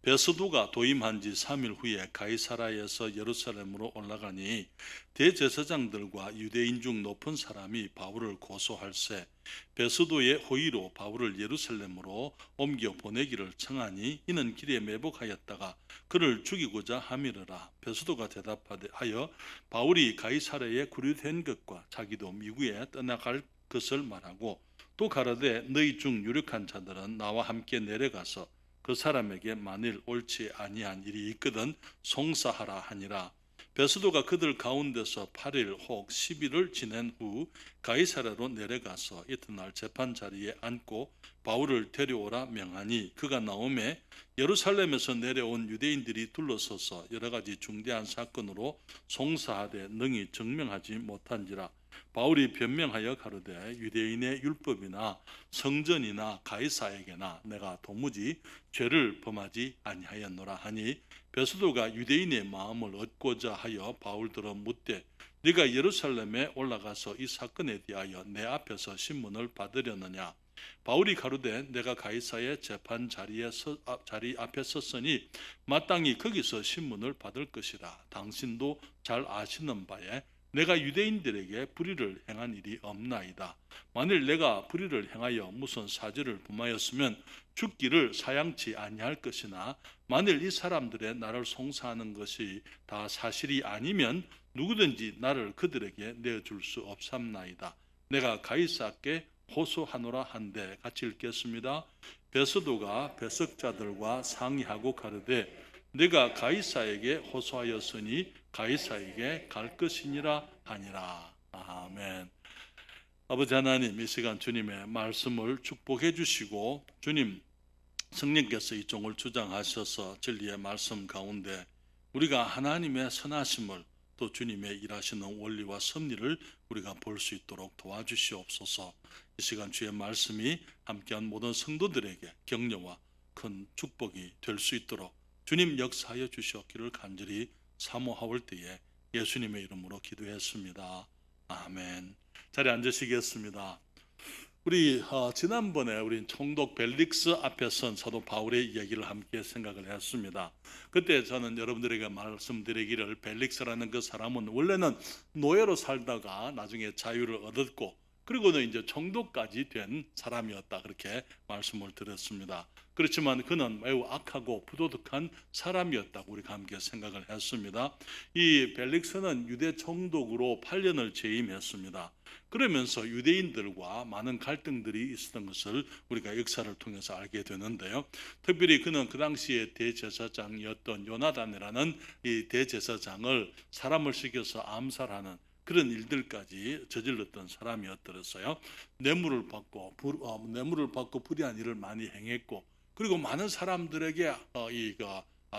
베스도가 도임한 지 3일 후에 가이사라에서 예루살렘으로 올라가니 대제사장들과 유대인 중 높은 사람이 바울을 고소할세 베스도의 호의로 바울을 예루살렘으로 옮겨 보내기를 청하니 이는 길에 매복하였다가 그를 죽이고자 함이르라. 베스도가 대답하여 바울이 가이사라에 구류된 것과 자기도 미국에 떠나갈 것을 말하고 또 가라되 너희 중 유력한 자들은 나와 함께 내려가서 그 사람에게 만일 옳지 아니한 일이 있거든 송사하라 하니라. 베스도가 그들 가운데서 8일 혹 10일을 지낸 후 가이사라로 내려가서 이튿날 재판 자리에 앉고 바울을 데려오라 명하니 그가 나오매 예루살렘에서 내려온 유대인들이 둘러서서 여러 가지 중대한 사건으로 송사하되 능히 증명하지 못한지라. 바울이 변명하여 가로되 유대인의 율법이나 성전이나 가이사에게나 내가 도무지 죄를 범하지 아니하였노라 하니 베스도가 유대인의 마음을 얻고자 하여 바울들어 묻되 네가 예루살렘에 올라가서 이 사건에 대하여 내 앞에서 신문을 받으려느냐. 바울이 가로되 내가 가이사의 재판 자리 앞에 섰으니 마땅히 거기서 신문을 받을 것이라. 당신도 잘 아시는 바에 내가 유대인들에게 불의를 행한 일이 없나이다. 만일 내가 불의를 행하여 무슨 사죄를 범하였으면 죽기를 사양치 아니할 것이나 만일 이 사람들의 나를 송사하는 것이 다 사실이 아니면 누구든지 나를 그들에게 내어줄 수 없삼나이다. 내가 가이사께 호소하노라 한데 같이 읽겠습니다. 베스도가 배석자들과 상의하고 가르되 내가 가이사에게 호소하였으니 가이사에게 갈 것이니라 하니라. 아멘. 아버지 하나님, 이 시간 주님의 말씀을 축복해 주시고 주님 성령께서 이 종을 주장하셔서 진리의 말씀 가운데 우리가 하나님의 선하심을 또 주님의 일하시는 원리와 섭리를 우리가 볼 수 있도록 도와주시옵소서. 이 시간 주의 말씀이 함께한 모든 성도들에게 격려와 큰 축복이 될 수 있도록 주님 역사하여 주시옵기를 간절히 사모하올 때에 예수님의 이름으로 기도했습니다. 아멘. 자리에 앉으시겠습니다. 우리 지난번에 우리 총독 벨릭스 앞에 선 사도 바울의 이야기를 함께 생각을 했습니다. 그때 저는 여러분들에게 말씀드리기를 벨릭스라는 그 사람은 원래는 노예로 살다가 나중에 자유를 얻었고 그리고는 이제 총독까지 된 사람이었다 그렇게 말씀을 드렸습니다. 그렇지만 그는 매우 악하고 부도덕한 사람이었다고 우리가 함께 생각을 했습니다. 이 벨릭스는 유대 총독으로 8년을 재임했습니다. 그러면서 유대인들과 많은 갈등들이 있었던 것을 우리가 역사를 통해서 알게 되는데요. 특별히 그는 그 당시에 대제사장이었던 요나단이라는 이 대제사장을 사람을 시켜서 암살하는 그런 일들까지 저질렀던 사람이었더랬어요. 뇌물을 받고 불의한 일을 많이 행했고 그리고 많은 사람들에게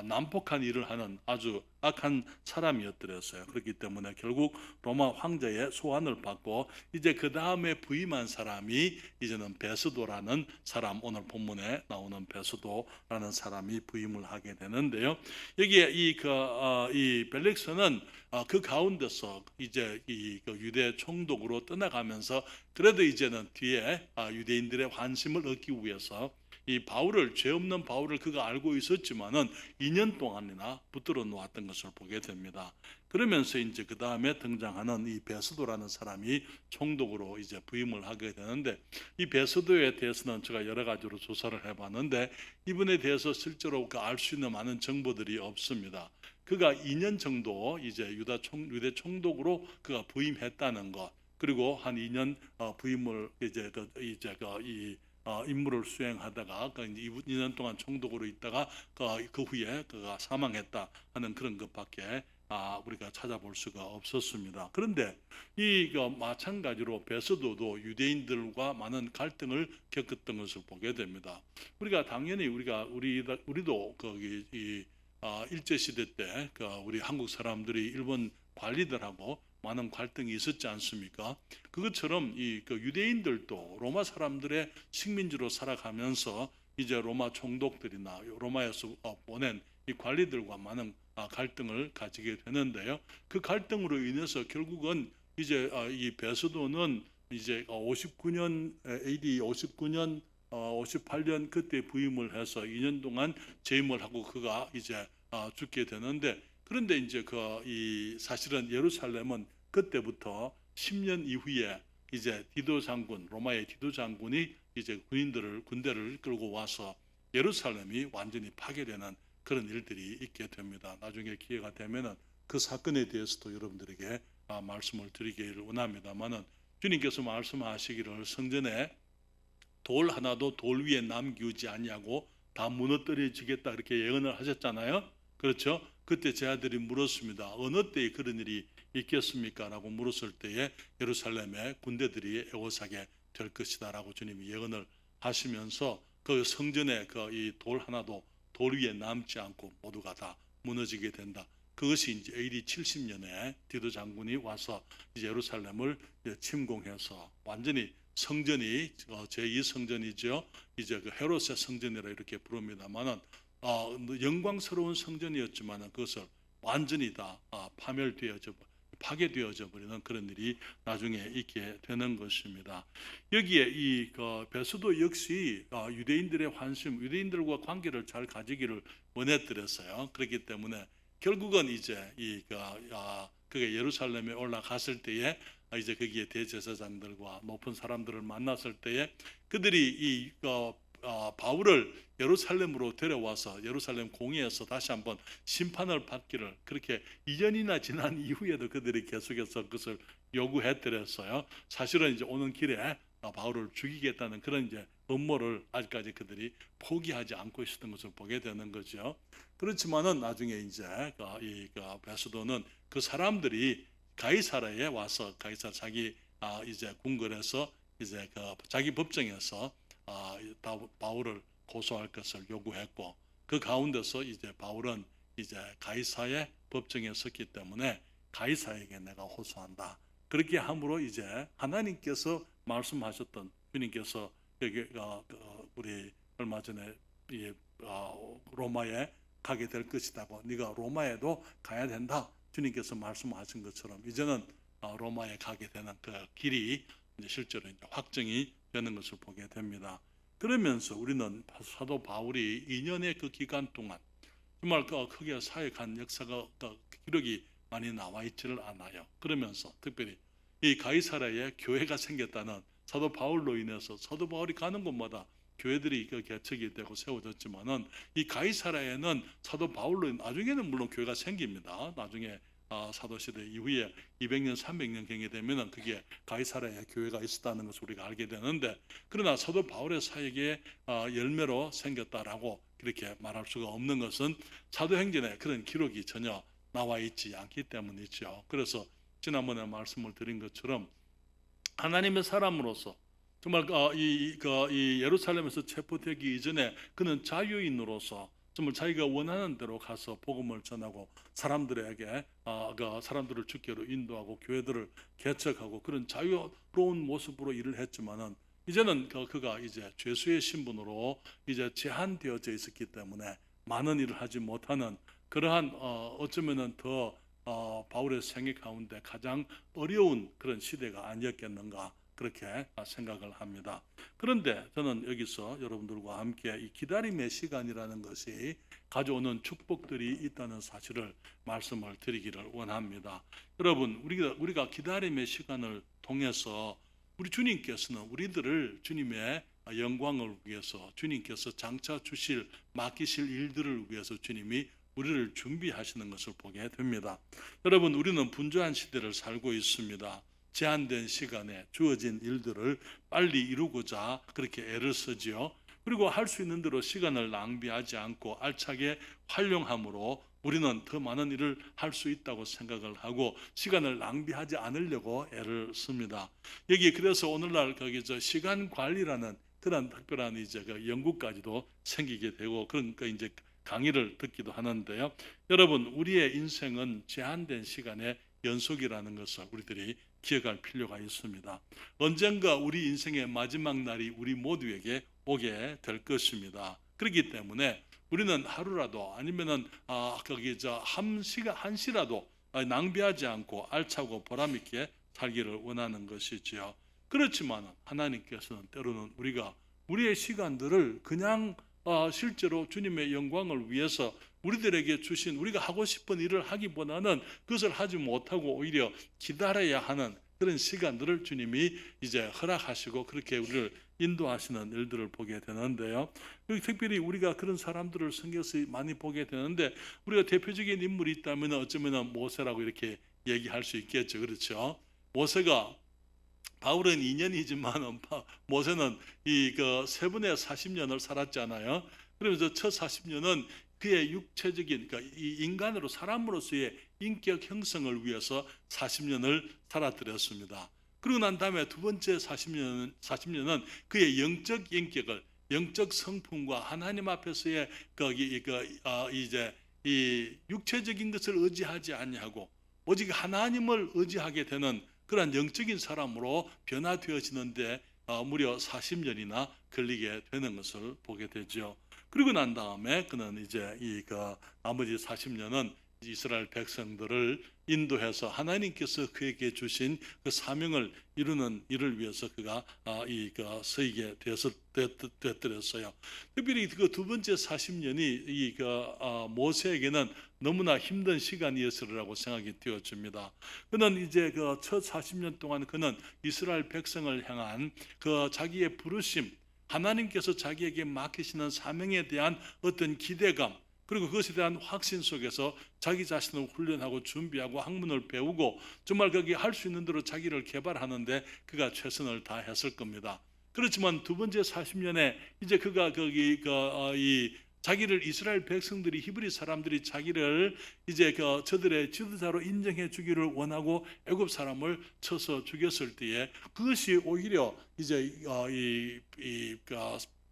난폭한 일을 하는 아주 악한 사람이었더랬어요. 그렇기 때문에 결국 로마 황제의 소환을 받고 이제 그 다음에 부임한 사람이 이제는 베스도라는 사람, 오늘 본문에 나오는 베스도라는 사람이 부임을 하게 되는데요. 여기에 이 벨릭스는 그 가운데서 이제 유대 총독으로 떠나가면서 그래도 이제는 뒤에 유대인들의 관심을 얻기 위해서 이 바울을 죄 없는 바울을 그가 알고 있었지만은 2년 동안이나 붙들어 놓았던 것을 보게 됩니다. 그러면서 이제 그 다음에 등장하는 이 베스도라는 사람이 총독으로 이제 부임을 하게 되는데 이 베스도에 대해서는 제가 여러 가지로 조사를 해봤는데 이분에 대해서 실제로 알 수 있는 많은 정보들이 없습니다. 그가 2년 정도 이제 유대 총독으로 그가 부임했다는 것 그리고 한 2년 부임을 임무를 수행하다가 2년 동안 총독으로 있다가 그 후에 그가 사망했다 하는 그런 것밖에 우리가 찾아볼 수가 없었습니다. 그런데 마찬가지로 베스도도 유대인들과 많은 갈등을 겪었던 것을 보게 됩니다. 우리가 당연히 우리도 일제 시대 때 우리 한국 사람들이 일본 관리들하고 많은 갈등이 있었지 않습니까? 그것처럼 유대인들도 로마 사람들의 식민지로 살아가면서 이제 로마 총독들이나 로마에서 보낸 이 관리들과 많은 갈등을 가지게 되는데요. 그 갈등으로 인해서 결국은 이제 이 베스도는 이제 59년 AD 59년 58년 그때 부임을 해서 2년 동안 재임을 하고 그가 이제 죽게 되는데, 그런데 이제 이 사실은 예루살렘은 그때부터 10년 이후에 이제 디도 장군, 로마의 디도 장군이 이제 군대를 끌고 와서 예루살렘이 완전히 파괴되는 그런 일들이 있게 됩니다. 나중에 기회가 되면은 그 사건에 대해서도 여러분들에게 말씀을 드리기를 원합니다만은, 주님께서 말씀하시기를 성전에 돌 하나도 돌 위에 남기우지 아니하고 다 무너뜨려지겠다 이렇게 예언을 하셨잖아요. 그렇죠? 그때 제 아들이 물었습니다. 어느 때에 그런 일이 있겠습니까? 라고 물었을 때에 예루살렘의 군대들이 애워싸게 될 것이다 라고 주님이 예언을 하시면서 그 성전에 이 돌 하나도 돌 위에 남지 않고 모두가 다 무너지게 된다. 그것이 이제 AD 70년에 디도 장군이 와서 이제 예루살렘을 침공해서 완전히 성전이 제2성전이죠. 이제 헤롯의 성전이라 이렇게 부릅니다만은 영광스러운 성전이었지만은 그것을 완전히 다 파괴되어져 버리는 그런 일이 나중에 있게 되는 것입니다. 여기에 이 베스도 역시 유대인들의 환심, 유대인들과 관계를 잘 가지기를 원했더랬어요. 그렇기 때문에 결국은 이제 그가 예루살렘에 올라갔을 때에 이제 거기에 대제사장들과 높은 사람들을 만났을 때에 그들이 바울을 예루살렘으로 데려와서 예루살렘 공의에서 다시 한번 심판을 받기를, 그렇게 2년이나 지난 이후에도 그들이 계속해서 그것을 요구했더랬어요. 사실은 이제 오는 길에 바울을 죽이겠다는 그런 이제 음모를 아직까지 그들이 포기하지 않고 있었던 것을 보게 되는 거죠. 그렇지만은 나중에 이제 이 베스도는 그 사람들이 가이사라에 와서 자기 이제 궁궐에서 이제 자기 법정에서 바울을 고소할 것을 요구했고, 그 가운데서 이제 바울은 이제 가이사의 법정에 섰기 때문에 가이사에게 내가 호소한다. 그렇게 함으로 이제 하나님께서 말씀하셨던, 주님께서 여기 우리 얼마 전에 로마에 가게 될 것이다고, 네가 로마에도 가야 된다, 주님께서 말씀하신 것처럼 이제는 로마에 가게 되는 그 길이 이제 실제로 이제 확정이 되는 것을 보게 됩니다. 그러면서 우리는 사도 바울이 2년의 그 기간 동안 정말 크게 사역한 역사가 기록이 많이 나와 있지를 않아요. 그러면서 특별히 이 가이사라에 교회가 생겼다는, 사도 바울로 인해서 사도 바울이 가는 곳마다 교회들이 개척이 되고 세워졌지만은 이 가이사라에는 사도 바울로 나중에는 물론 교회가 생깁니다. 나중에 사도시대 이후에 200년 300년 경에 되면은 그게 가이사라에 교회가 있었다는 것을 우리가 알게 되는데, 그러나 사도 바울의 사역의 열매로 생겼다라고 그렇게 말할 수가 없는 것은 사도행전에 그런 기록이 전혀 나와 있지 않기 때문이죠. 그래서 지난번에 말씀을 드린 것처럼 하나님의 사람으로서 정말 이 예루살렘에서 체포되기 이전에 그는 자유인으로서 정말 자기가 원하는 대로 가서 복음을 전하고 사람들에게 사람들을 주께로 인도하고 교회들을 개척하고 그런 자유로운 모습으로 일을 했지만은, 이제는 그가 이제 죄수의 신분으로 이제 제한되어져 있었기 때문에 많은 일을 하지 못하는 그러한 어쩌면은 더 바울의 생애 가운데 가장 어려운 그런 시대가 아니었겠는가, 그렇게 생각을 합니다. 그런데 저는 여기서 여러분들과 함께 이 기다림의 시간이라는 것이 가져오는 축복들이 있다는 사실을 말씀을 드리기를 원합니다. 여러분, 우리가 기다림의 시간을 통해서 우리 주님께서는 우리들을 주님의 영광을 위해서, 주님께서 장차 맡기실 일들을 위해서 주님이 우리를 준비하시는 것을 보게 됩니다. 여러분, 우리는 분주한 시대를 살고 있습니다. 제한된 시간에 주어진 일들을 빨리 이루고자 그렇게 애를 쓰지요. 그리고 할 수 있는 대로 시간을 낭비하지 않고 알차게 활용함으로 우리는 더 많은 일을 할 수 있다고 생각을 하고 시간을 낭비하지 않으려고 애를 씁니다. 여기 그래서 오늘날 시간 관리라는 그런 특별한 이제 연구까지도 생기게 되고 그런 이제 강의를 듣기도 하는데요. 여러분, 우리의 인생은 제한된 시간의 연속이라는 것을 우리들이 기억할 필요가 있습니다. 언젠가 우리 인생의 마지막 날이 우리 모두에게 오게 될 것입니다. 그렇기 때문에 우리는 하루라도 아니면은 한 시라도 낭비하지 않고 알차고 보람 있게 살기를 원하는 것이지요. 그렇지만 하나님께서는 때로는 우리가 우리의 시간들을 그냥 실제로 주님의 영광을 위해서 우리들에게 주신 우리가 하고 싶은 일을 하기보다는 그것을 하지 못하고 오히려 기다려야 하는 그런 시간들을 주님이 이제 허락하시고 그렇게 우리를 인도하시는 일들을 보게 되는데요. 특별히 우리가 그런 사람들을 성경에서 많이 보게 되는데 우리가 대표적인 인물이 있다면 어쩌면 모세라고 이렇게 얘기할 수 있겠죠. 그렇죠? 모세가 바울은 2년이지만 모세는 세 번의 40년을 살았잖아요. 그러면서 첫 40년은 그의 육체적인 그러니까 이 인간으로 사람으로서의 인격 형성을 위해서 40년을 살아들였습니다. 그러고 난 다음에 두 번째 40년은 그의 영적 인격을 영적 성품과 하나님 앞에서의 이제 이 육체적인 것을 의지하지 아니하고 오직 하나님을 의지하게 되는 그러한 영적인 사람으로 변화되어지는데 무려 40년이나 걸리게 되는 것을 보게 되죠. 그리고 난 다음에 그는 이제 나머지 40년은 이스라엘 백성들을 인도해서 하나님께서 그에게 주신 그 사명을 이루는 일을 위해서 그가 서게 되었어요. 특별히 그 두 번째 40년이 모세에게는 너무나 힘든 시간이었으리라고 생각이 되어집니다. 그는 이제 그 첫 40년 동안 그는 이스라엘 백성을 향한 그 자기의 부르심, 하나님께서 자기에게 맡기시는 사명에 대한 어떤 기대감, 그리고 그것에 대한 확신 속에서 자기 자신을 훈련하고 준비하고 학문을 배우고 정말 거기 할 수 있는 대로 자기를 개발하는데 그가 최선을 다했을 겁니다. 그렇지만 두 번째 40년에 이제 그가 자기를 이스라엘 백성들이 히브리 사람들이 자기를 이제 저들의 지도자로 인정해 주기를 원하고 애굽 사람을 쳐서 죽였을 때에 그것이 오히려 이제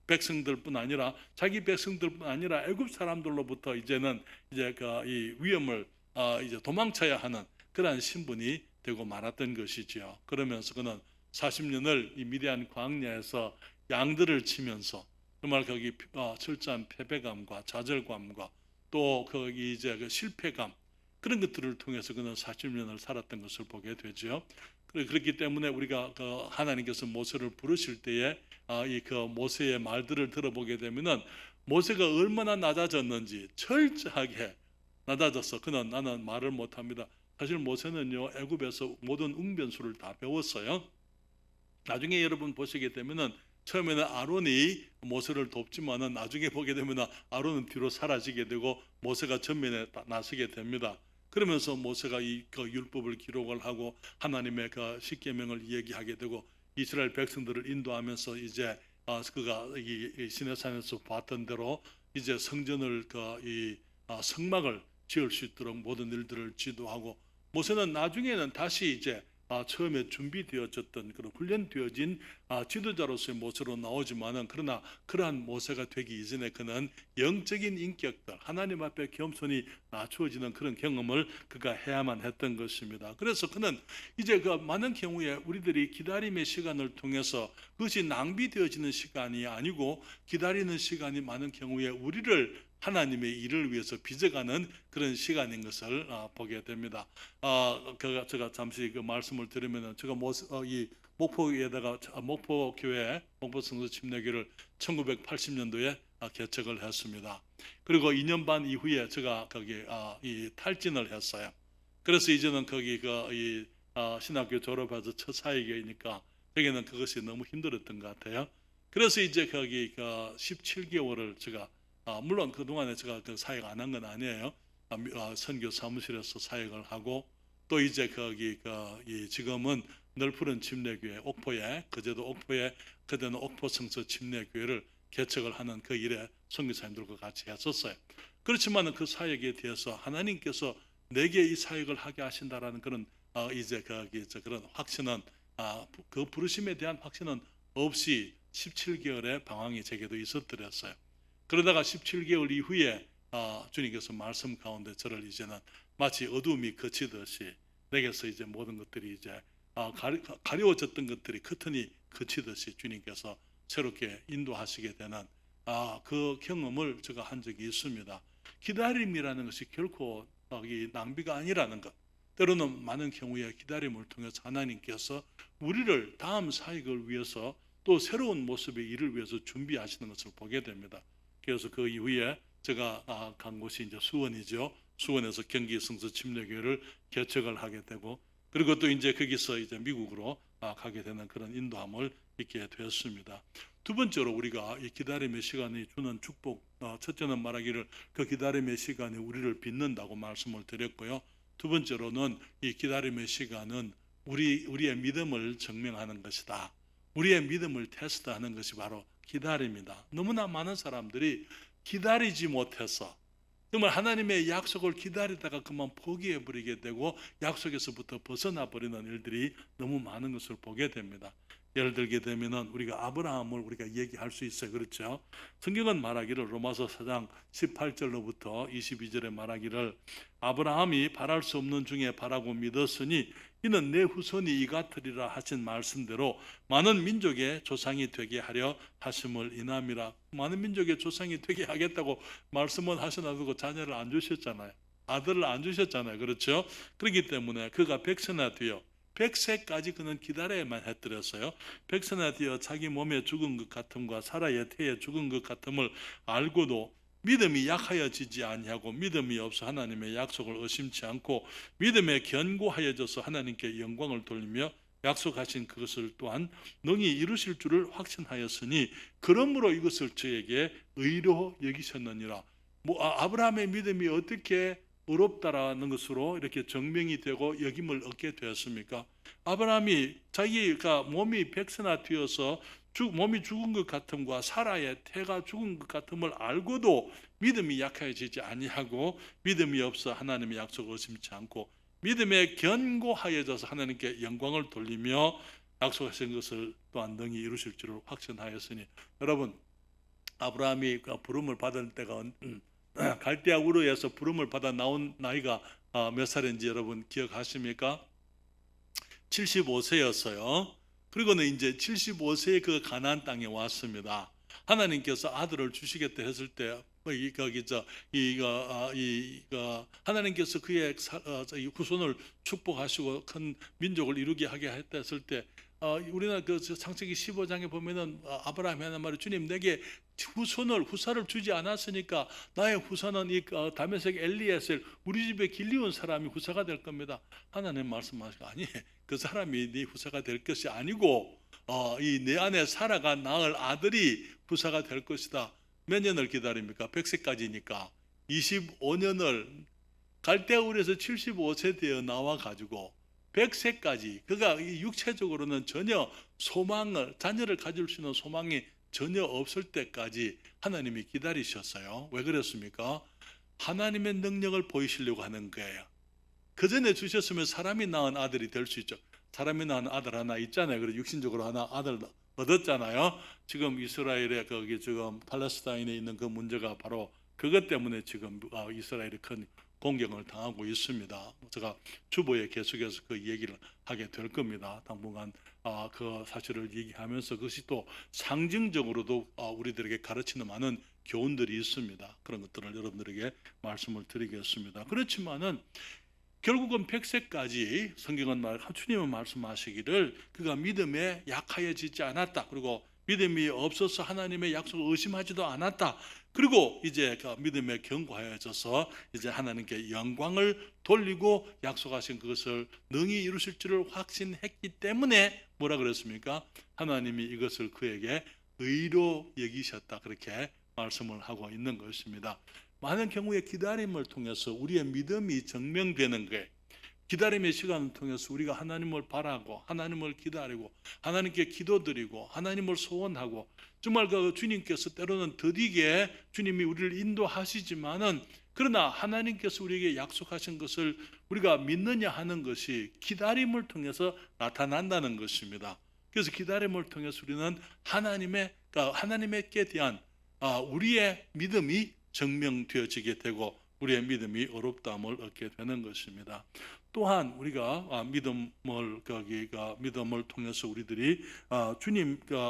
백성들뿐 아니라 자기 백성들뿐 아니라 애굽 사람들로부터 이제는 이제 이 위험을 이제 도망쳐야 하는 그러한 신분이 되고 말았던 것이지요. 그러면서 그는 40년을 이 미디안 광야에서 양들을 치면서 정말 거기 철저한 패배감과 좌절감과 또 거기 이제 그 실패감 그런 것들을 통해서 그는 40년을 살았던 것을 보게 되죠. 그렇기 때문에 우리가 하나님께서 모세를 부르실 때에 모세의 말들을 들어보게 되면은 모세가 얼마나 낮아졌는지 철저하게 낮아져서 그는 나는 말을 못합니다. 사실 모세는요 애굽에서 모든 웅변수를 다 배웠어요. 나중에 여러분 보시게 되면은 처음에는 아론이 모세를 돕지만은 나중에 보게 되면 아론은 뒤로 사라지게 되고 모세가 전면에 나서게 됩니다. 그러면서 모세가 율법을 기록을 하고 하나님의 십계명을 얘기하게 되고 이스라엘 백성들을 인도하면서 이제 그가 이 시내산에서 봤던 대로 이제 성전을 성막을 지을 수 있도록 모든 일들을 지도하고 모세는 나중에는 다시 이제 처음에 준비되어졌던 그런 훈련되어진 지도자로서의 모세로 나오지만은 그러나 그러한 모세가 되기 이전에 그는 영적인 인격들 하나님 앞에 겸손히 낮추어지는 그런 경험을 그가 해야만 했던 것입니다. 그래서 그는 이제 많은 경우에 우리들이 기다림의 시간을 통해서 그것이 낭비되어지는 시간이 아니고 기다리는 시간이 많은 경우에 우리를 하나님의 일을 위해서 빚어가는 그런 시간인 것을 보게 됩니다. 제가 잠시 그 말씀을 드리면은 제가 이 목포에다가 목포교회 목포성서 침례교를 1980년도에 개척을 했습니다. 그리고 2년 반 이후에 제가 거기 이 탈진을 했어요. 그래서 이제는 거기 이 신학교 졸업해서 첫 사역이니까 저에게는 그것이 너무 힘들었던 것 같아요. 그래서 이제 거기 17개월을 제가 물론 그동안에 제가 사역 안 한 건 아니에요. 선교 사무실에서 사역을 하고 또 이제 거기 지금은 널푸른 침례교회 옥포에 그제도 옥포에 그때는 옥포성서 침례교회를 개척을 하는 그 일에 선교사님들과 같이 했었어요. 그렇지만 그 사역에 대해서 하나님께서 내게 이 사역을 하게 하신다라는 그런 이제 그런 확신은 그 부르심에 대한 확신은 없이 17개월의 방황이 제게도 있었더랬어요. 그러다가 17개월 이후에 주님께서 말씀 가운데 저를 이제는 마치 어둠이 그치듯이 내게서 이제 모든 것들이 이제 가려워졌던 것들이 커튼이 그치듯이 주님께서 새롭게 인도하시게 되는 그 경험을 제가 한 적이 있습니다. 기다림이라는 것이 결코 낭비가 아니라는 것. 때로는 많은 경우에 기다림을 통해서 하나님께서 우리를 다음 사역을 위해서 또 새로운 모습의 일을 위해서 준비하시는 것을 보게 됩니다. 그래서 그 이후에 제가 간 곳이 이제 수원이죠. 수원에서 경기 성서 침례교회를 개척을 하게 되고, 그리고 또 이제 거기서 이제 미국으로 가게 되는 그런 인도함을 있게 되었습니다. 두 번째로 우리가 이 기다림의 시간이 주는 축복, 첫째는 말하기를 그 기다림의 시간이 우리를 빚는다고 말씀을 드렸고요. 두 번째로는 이 기다림의 시간은 우리의 믿음을 증명하는 것이다. 우리의 믿음을 테스트하는 것이 바로 기다림이다. 너무나 많은 사람들이 기다리지 못해서 정말 하나님의 약속을 기다리다가 그만 포기해버리게 되고 약속에서부터 벗어나 버리는 일들이 너무 많은 것을 보게 됩니다. 예를 들게 되면은 우리가 아브라함을 우리가 얘기할 수 있어요. 그렇죠? 성경은 말하기를 로마서 4장 18절로부터 22절에 말하기를 아브라함이 바랄 수 없는 중에 바라고 믿었으니 이는 내 후손이 이 같으리라 하신 말씀대로 많은 민족의 조상이 되게 하려 하심을 인함이라. 많은 민족의 조상이 되게 하겠다고 말씀을 하셔놔도 자녀를 안 주셨잖아요. 아들을 안 주셨잖아요. 그렇죠? 그렇기 때문에 그가 백세나 되어 100세까지 그는 기다려야만 했더랬어요. 백세나 되어 자기 몸에 죽은 것 같음과 사라의 태에 죽은 것 같음을 알고도 믿음이 약하여지지 아니하고 믿음이 없어 하나님의 약속을 의심치 않고 믿음에 견고하여져서 하나님께 영광을 돌리며 약속하신 그것을 또한 능히 이루실 줄을 확신하였으니 그러므로 이것을 저에게 의로 여기셨느니라. 아브라함의 믿음이 어떻게 의롭다라는 것으로 이렇게 증명이 되고 여김을 얻게 되었습니까? 아브라함이 자기가 몸이 백세나 되어서 몸이 죽은 것 같음과 사라의 태가 죽은 것 같음을 알고도 믿음이 약해지지 아니하고 믿음이 없어 하나님의 약속을 의심치 않고 믿음에 견고하여져서 하나님께 영광을 돌리며 약속하신 것을 또한 능히 이루실 줄을 확신하였으니. 여러분, 아브라함이 부름을 받을 때가 갈대아 우르에서 부름을 받아 나온 나이가 몇 살인지 여러분 기억하십니까? 75세였어요. 그리고는 이제 75세에 그 가나안 땅에 왔습니다. 하나님께서 아들을 주시겠다 했을 때 하나님께서 그의 후손을 축복하시고 큰 민족을 이루게 하게 했다 했을 때 우리나라 그 창세기 15장에 보면은 아브라함이 하는 말이 주님 내게 후사를 주지 않았으니까 나의 후사는 이 다메섹 엘리에셀 우리 집에 길리온 사람이 후사가 될 겁니다. 하나님 말씀하시고 아니 그 사람이 네 후사가 될 것이 아니고 이 내 안에 사라가 낳을 아들이 후사가 될 것이다. 몇 년을 기다립니까? 100세까지니까 25년을 갈대아울에서 75세 되어 나와 가지고 100세까지 그가 육체적으로는 전혀 소망을 자녀를 가질 수 있는 소망이 전혀 없을 때까지 하나님이 기다리셨어요. 왜 그랬습니까? 하나님의 능력을 보이시려고 하는 거예요. 그 전에 주셨으면 사람이 낳은 아들이 될 수 있죠. 사람이 낳은 아들 하나 있잖아요. 그래서 육신적으로 하나 아들 얻었잖아요. 지금 이스라엘에 거기 지금 팔레스타인에 있는 그 문제가 바로 그것 때문에 지금 이스라엘이 큰 공격을 당하고 있습니다. 제가 주보에 계속해서 그 얘기를 하게 될 겁니다. 당분간 그 사실을 얘기하면서 그것이 또 상징적으로도 우리들에게 가르치는 많은 교훈들이 있습니다. 그런 것들을 여러분들에게 말씀을 드리겠습니다. 그렇지만은 결국은 100세까지 성경은 주님은 말씀하시기를 그가 믿음에 약하여지지 않았다. 그리고 믿음이 없어서 하나님의 약속을 의심하지도 않았다. 그리고 이제 그 믿음에 견고하여져서 이제 하나님께 영광을 돌리고 약속하신 그것을 능히 이루실 줄을 확신했기 때문에 뭐라 그랬습니까? 하나님이 이것을 그에게 의로 여기셨다. 그렇게 말씀을 하고 있는 것입니다. 많은 경우에 기다림을 통해서 우리의 믿음이 증명되는 거예요. 기다림의 시간을 통해서 우리가 하나님을 바라고 하나님을 기다리고 하나님께 기도드리고 하나님을 소원하고 정말 그 주님께서 때로는 더디게 주님이 우리를 인도하시지만은 그러나 하나님께서 우리에게 약속하신 것을 우리가 믿느냐 하는 것이 기다림을 통해서 나타난다는 것입니다. 그래서 기다림을 통해서 우리는 하나님께 대한 우리의 믿음이 증명되어지게 되고 우리의 믿음이 어렵다함을 얻게 되는 것입니다. 또한 우리가 믿음을 통해서 우리들이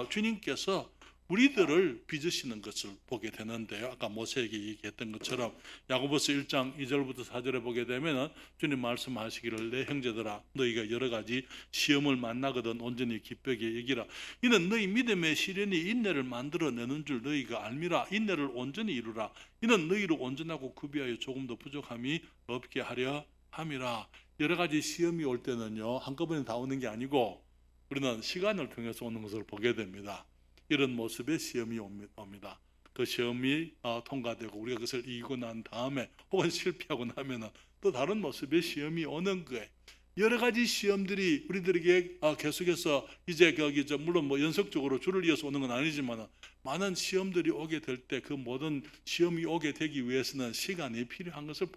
주님께서 우리들을 빚으시는 것을 보게 되는데요. 아까 모세에게 얘기했던 것처럼 야고보서 1장 2절부터 4절에 보게 되면은 주님 말씀하시기를 내 형제들아 너희가 여러 가지 시험을 만나거든 온전히 기쁘게 여기라. 이는 너희 믿음의 시련이 인내를 만들어내는 줄 너희가 알미라. 인내를 온전히 이루라. 이는 너희로 온전하고 구비하여 조금도 부족함이 없게 하려 함이라. 여러 가지 시험이 올 때는요 한꺼번에 다 오는 게 아니고 우리는 시간을 통해서 오는 것을 보게 됩니다. 이런 모습의 시험이 옵니다. 그 시험이 통과되고 우리가 그것을 이기고 난 다음에 혹은 실패하고 나면은 또 다른 모습의 시험이 오는 거예요. 여러 가지 시험들이 우리들에게 계속해서 이제 거기 물론 뭐 연속적으로 줄을 이어서 오는 건 아니지만 많은 시험들이 오게 될 때 그 모든 시험이 오게 되기 위해서는 시간이 필요한 것을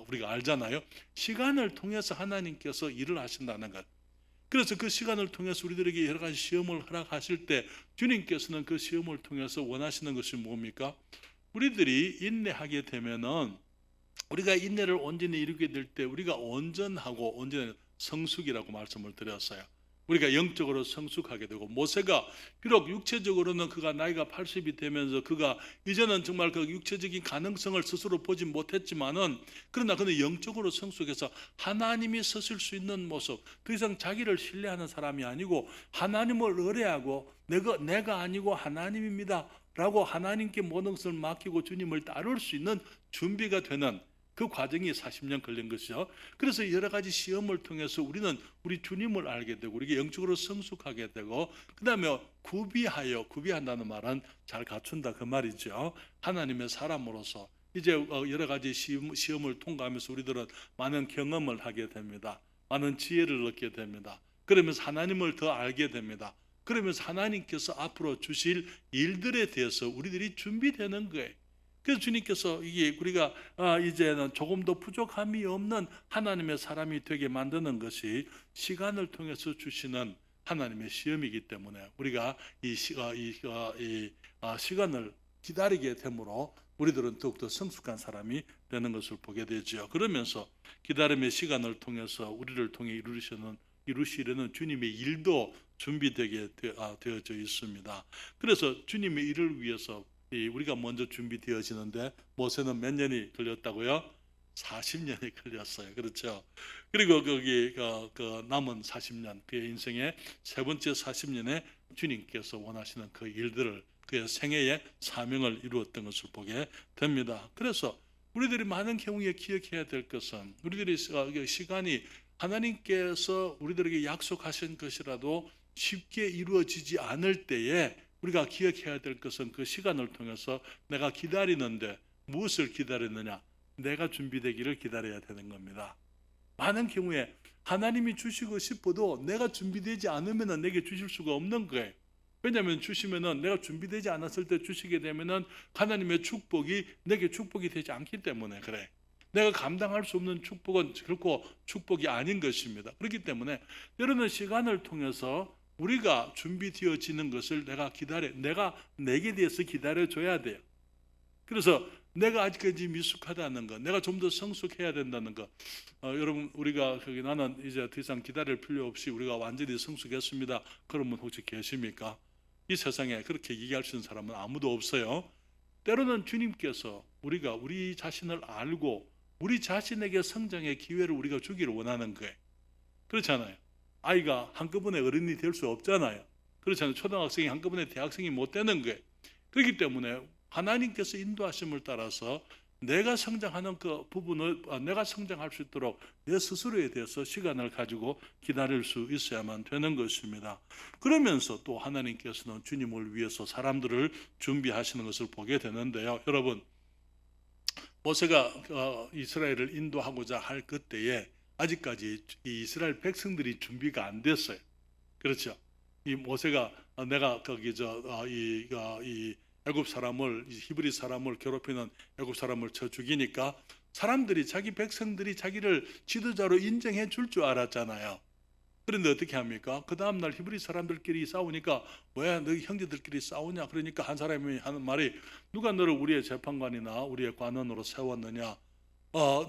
우리가 알잖아요. 시간을 통해서 하나님께서 일을 하신다는 것. 그래서 그 시간을 통해서 우리들에게 여러 가지 시험을 허락하실 때 주님께서는 그 시험을 통해서 원하시는 것이 뭡니까? 우리들이 인내하게 되면은 우리가 인내를 온전히 이루게 될 때 우리가 온전하고 온전한 성숙이라고 말씀을 드렸어요. 우리가 영적으로 성숙하게 되고 모세가 비록 육체적으로는 그가 나이가 80이 되면서 그가 이제는 정말 그 육체적인 가능성을 스스로 보지 못했지만은 그러나 그는 영적으로 성숙해서 하나님이 서실 수 있는 모습, 더 이상 자기를 신뢰하는 사람이 아니고 하나님을 의뢰하고 내가 아니고 하나님입니다 라고 하나님께 모든 것을 맡기고 주님을 따를 수 있는 준비가 되는 그 과정이 40년 걸린 것이죠. 그래서 여러 가지 시험을 통해서 우리는 우리 주님을 알게 되고 우리가 영적으로 성숙하게 되고 그 다음에 구비한다는 말은 잘 갖춘다 그 말이죠. 하나님의 사람으로서 이제 여러 가지 시험을 통과하면서 우리들은 많은 경험을 하게 됩니다. 많은 지혜를 얻게 됩니다. 그러면서 하나님을 더 알게 됩니다. 그러면서 하나님께서 앞으로 주실 일들에 대해서 우리들이 준비되는 거예요. 그래서 주님께서 이게 우리가 이제는 조금도 부족함이 없는 하나님의 사람이 되게 만드는 것이 시간을 통해서 주시는 하나님의 시험이기 때문에 우리가 이 시간을 기다리게 되므로 우리들은 더욱더 성숙한 사람이 되는 것을 보게 되죠. 그러면서 기다림의 시간을 통해서 우리를 통해 이루시려는 주님의 일도 준비되게 되어져 있습니다. 그래서 주님의 일을 위해서 우리가 먼저 준비되어지는데 모세는 몇 년이 걸렸다고요? 40년이 걸렸어요. 그렇죠? 그리고 거기 그 남은 40년 그의 인생의 세 번째 40년에 주님께서 원하시는 그 일들을 그의 생애의 사명을 이루었던 것을 보게 됩니다. 그래서 우리들이 많은 경우에 기억해야 될 것은 우리들이 시간이 하나님께서 우리들에게 약속하신 것이라도 쉽게 이루어지지 않을 때에 우리가 기억해야 될 것은 그 시간을 통해서 내가 기다리는데 무엇을 기다리느냐? 내가 준비되기를 기다려야 되는 겁니다. 많은 경우에 하나님이 주시고 싶어도 내가 준비되지 않으면 내게 주실 수가 없는 거예요. 왜냐하면 주시면은 내가 준비되지 않았을 때 주시게 되면은 하나님의 축복이 내게 축복이 되지 않기 때문에 그래. 내가 감당할 수 없는 축복은 결코 축복이 아닌 것입니다. 그렇기 때문에 때로는 시간을 통해서 우리가 준비되어지는 것을 내가 내게 대해서 기다려줘야 돼요. 그래서 내가 아직까지 미숙하다는 것, 내가 좀 더 성숙해야 된다는 것. 여러분 우리가 나는 이제 더 이상 기다릴 필요 없이 우리가 완전히 성숙했습니다. 그런 분 혹시 계십니까? 이 세상에 그렇게 얘기할 수 있는 사람은 아무도 없어요. 때로는 주님께서 우리가 우리 자신을 알고 우리 자신에게 성장의 기회를 우리가 주기를 원하는 거예요. 그렇잖아요. 아이가 한꺼번에 어른이 될 수 없잖아요. 그렇잖아요. 초등학생이 한꺼번에 대학생이 못 되는 거예요. 그렇기 때문에 하나님께서 인도하심을 따라서 내가 성장하는 그 부분을 내가 성장할 수 있도록 내 스스로에 대해서 시간을 가지고 기다릴 수 있어야만 되는 것입니다. 그러면서 또 하나님께서는 주님을 위해서 사람들을 준비하시는 것을 보게 되는데요. 여러분 모세가 이스라엘을 인도하고자 할 그때에 아직까지 이 이스라엘 백성들이 준비가 안 됐어요. 그렇죠? 이 모세가 내가 거기 이 애굽 사람을 히브리 사람을 괴롭히는 애굽 사람을 쳐 죽이니까 사람들이 자기 백성들이 자기를 지도자로 인정해 줄 줄 알았잖아요. 그런데 어떻게 합니까? 그 다음 날 히브리 사람들끼리 싸우니까 왜 너희 형제들끼리 싸우냐? 그러니까 한 사람이 하는 말이 누가 너를 우리의 재판관이나 우리의 관원으로 세웠느냐?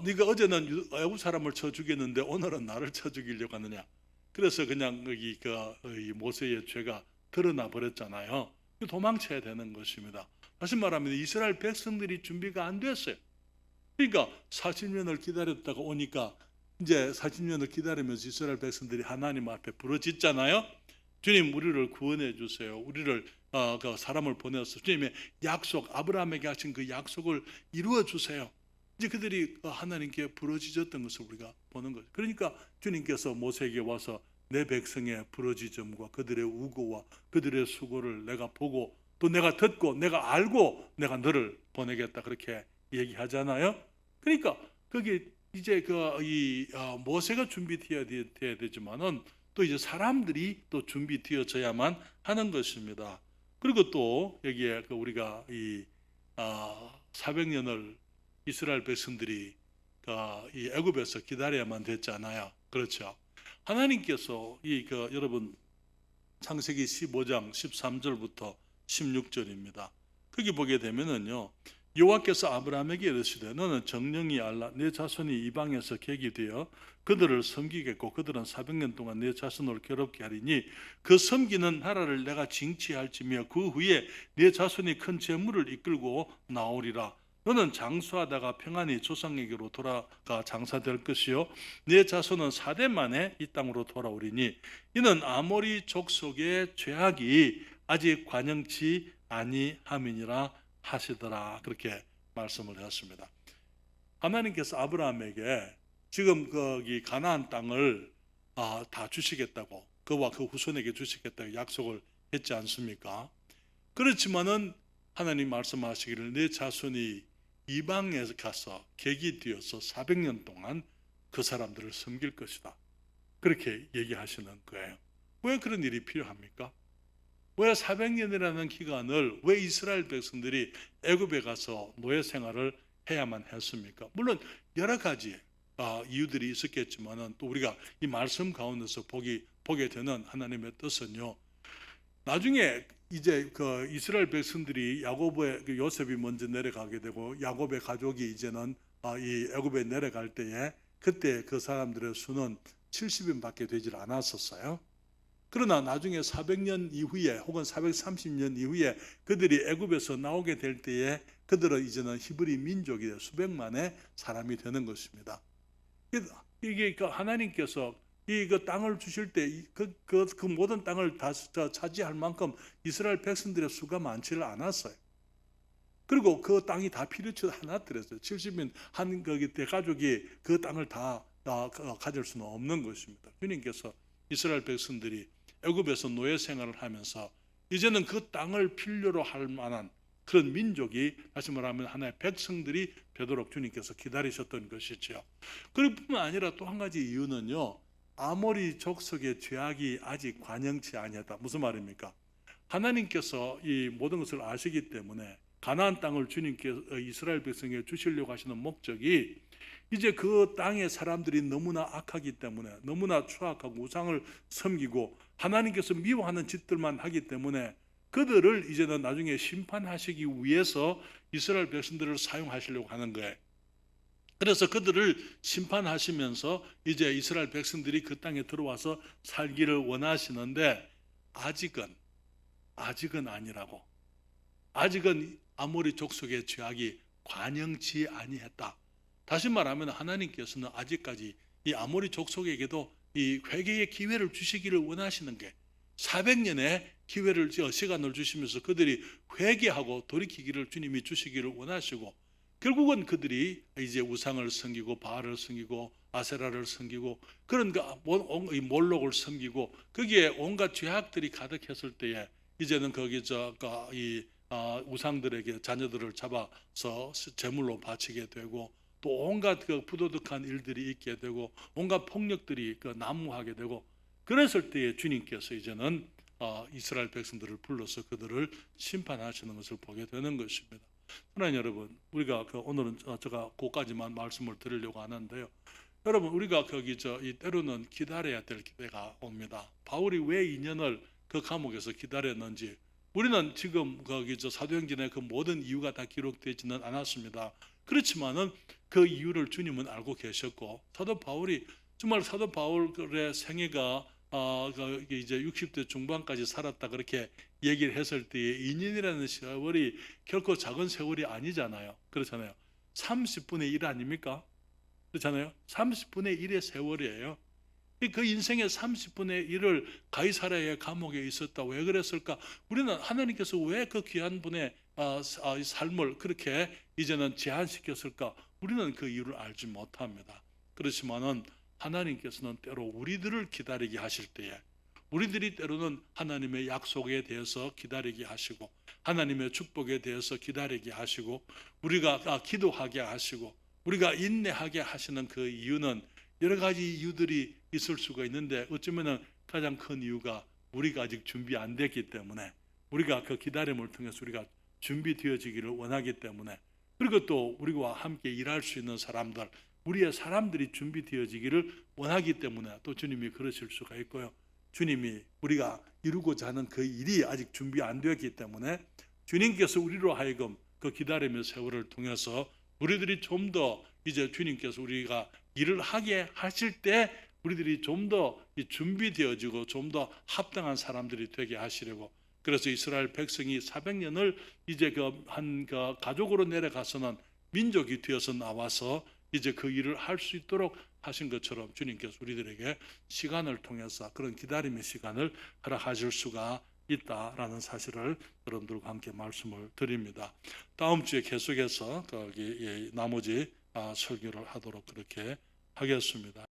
네가 어제는 애굽 사람을 쳐 죽였는데 오늘은 나를 쳐 죽이려고 하느냐? 그래서 그냥 이 모세의 죄가 드러나 버렸잖아요. 도망쳐야 되는 것입니다. 다시 말하면 이스라엘 백성들이 준비가 안 됐어요. 그러니까 40년을 기다렸다가 오니까 이제 40년을 기다리면서 이스라엘 백성들이 하나님 앞에 부르짖잖아요. 주님, 우리를 구원해 주세요. 우리를 그 사람을 보내서 주님의 약속, 아브라함에게 하신 그 약속을 이루어 주세요. 이제 그들이 하나님께 부르짖었던 것을 우리가 보는 거죠. 그러니까 주님께서 모세에게 와서 내 백성의 부르짖음과 그들의 우고와 그들의 수고를 내가 보고 또 내가 듣고 내가 알고 내가 너를 보내겠다, 그렇게 얘기하잖아요. 그러니까 거기 이제 모세가 준비되어야 되지만은 또 이제 사람들이 또 준비되어져야만 하는 것입니다. 그리고 또 여기에 우리가 400년을 이스라엘 백성들이 이 애굽에서 기다려야만 됐잖아요. 그렇죠. 하나님께서 여러분 창세기 15장 13절부터 16절입니다. 거기 보게 되면은요, 여호와께서 아브라함에게 이르시되 너는 정령이 알라 내 자손이 이방에서 객이 되어 그들을 섬기겠고 그들은 400년 동안 내 자손을 괴롭게 하리니 그 섬기는 나라를 내가 징치할지며 그 후에 내 자손이 큰 재물을 이끌고 나오리라. 너는 장수하다가 평안히 조상에게로 돌아가 장사될 것이요 내 자손은 4대 만에 이 땅으로 돌아오리니 이는 아모리 족속의 죄악이 아직 관영치 아니함이니라 하시더라. 그렇게 말씀을 하셨습니다. 하나님께서 아브라함에게 지금 거기 가나안 땅을 다 주시겠다고, 그와 그 후손에게 주시겠다고 약속을 했지 않습니까? 그렇지만은 하나님 말씀하시기를 내 자손이 이방에 가서 객이 되어서 400년 동안 그 사람들을 섬길 것이다, 그렇게 얘기하시는 거예요. 왜 그런 일이 필요합니까? 왜 400년이라는 기간을 왜 이스라엘 백성들이 애굽에 가서 노예 생활을 해야만 했습니까? 물론 여러 가지 이유들이 있었겠지만은 또 우리가 이 말씀 가운데서 보게 되는 하나님의 뜻은요, 나중에 이제 그 이스라엘 백성들이 야곱의 요셉이 먼저 내려가게 되고 야곱의 가족이 이제는 이 애굽에 내려갈 때에 그때 그 사람들의 수는 70인밖에 되질 않았었어요. 그러나 나중에 400년 이후에 혹은 430년 이후에 그들이 애굽에서 나오게 될 때에 그들은 이제는 히브리 민족이 수백만의 사람이 되는 것입니다. 이게 하나님께서 그 땅을 주실 때 그 모든 땅을 다 차지할 만큼 이스라엘 백성들의 수가 많지를 않았어요. 그리고 그 땅이 다 필요치 않았더랬어요. 70인 한 대가족이 그 땅을 다 가질 수는 없는 것입니다. 주님께서 이스라엘 백성들이 애굽에서 노예 생활을 하면서 이제는 그 땅을 필요로 할 만한 그런 민족이, 다시 말하면 하나의 백성들이 되도록 주님께서 기다리셨던 것이죠. 그럴 뿐만 아니라 또 한 가지 이유는요, 아모리 족속의 죄악이 아직 관영치 아니었다. 무슨 말입니까? 하나님께서 이 모든 것을 아시기 때문에 가나안 땅을 주님께서 이스라엘 백성에게 주시려고 하시는 목적이 이제 그 땅의 사람들이 너무나 악하기 때문에, 너무나 추악하고 우상을 섬기고 하나님께서 미워하는 짓들만 하기 때문에 그들을 이제는 나중에 심판하시기 위해서 이스라엘 백성들을 사용하시려고 하는 거예요. 그래서 그들을 심판하시면서 이제 이스라엘 백성들이 그 땅에 들어와서 살기를 원하시는데 아직은 아니라고. 아직은 아모리 족속의 죄악이 관영치 아니했다. 다시 말하면 하나님께서는 아직까지 이 아모리 족속에게도 이 회개의 기회를 주시기를 원하시는 게 400년의 시간을 주시면서 그들이 회개하고 돌이키기를 주님이 주시기를 원하시고, 결국은 그들이 이제 우상을 섬기고 바알을 섬기고 아세라를 섬기고 그런 몰록을 섬기고 거기에 온갖 죄악들이 가득했을 때에 이제는 거기서 이 우상들에게 자녀들을 잡아서 제물로 바치게 되고 또 온갖 부도덕한 일들이 있게 되고 온갖 폭력들이 난무하게 되고, 그랬을 때에 주님께서 이제는 이스라엘 백성들을 불러서 그들을 심판하시는 것을 보게 되는 것입니다. 하나님 여러분, 우리가 오늘은 제가 그까지만 말씀을 드리려고 하는데요. 여러분, 우리가 때로는 기다려야 될 때가 옵니다. 바울이 왜 2년을 그 감옥에서 기다렸는지 우리는 지금 사도행전의 그 모든 이유가 다 기록되지는 않았습니다. 그렇지만은 그 이유를 주님은 알고 계셨고, 사도 바울의 생애가 이제 60대 중반까지 살았다 그렇게 얘기를 했을 때에 2년이라는 세월이 결코 작은 세월이 아니잖아요. 그렇잖아요. 30분의 1 아닙니까? 그렇잖아요. 30분의 1의 세월이에요. 그 인생의 30분의 1을 가이사랴의 감옥에 있었다. 왜 그랬을까? 우리는 하나님께서 왜 그 귀한 분의 삶을 그렇게 이제는 제한시켰을까? 우리는 그 이유를 알지 못합니다. 그렇지만은 하나님께서는 때로 우리들을 기다리게 하실 때에 우리들이 때로는 하나님의 약속에 대해서 기다리게 하시고 하나님의 축복에 대해서 기다리게 하시고 우리가 기도하게 하시고 우리가 인내하게 하시는 그 이유는 여러 가지 이유들이 있을 수가 있는데 어쩌면 가장 큰 이유가 우리가 아직 준비 안 됐기 때문에 우리가 그 기다림을 통해서 우리가 준비되어지기를 원하기 때문에 그리고 또 우리와 함께 일할 수 있는 사람들 우리의 사람들이 준비되어지기를 원하기 때문에 또 주님이 그러실 수가 있고요. 주님이 우리가 이루고자 하는 그 일이 아직 준비 안 되었기 때문에 주님께서 우리로 하여금 그 기다림의 세월을 통해서 우리들이 좀 더 이제 주님께서 우리가 일을 하게 하실 때 우리들이 좀 더 준비되어지고 좀 더 합당한 사람들이 되게 하시려고 그래서 이스라엘 백성이 400년을 이제 그 가족으로 내려가서는 민족이 되어서 나와서 이제 그 일을 할 수 있도록 하신 것처럼 주님께서 우리들에게 시간을 통해서 그런 기다림의 시간을 허락하실 수가 있다라는 사실을 여러분들과 함께 말씀을 드립니다. 다음 주에 계속해서 거기 나머지 설교를 하도록 그렇게 하겠습니다.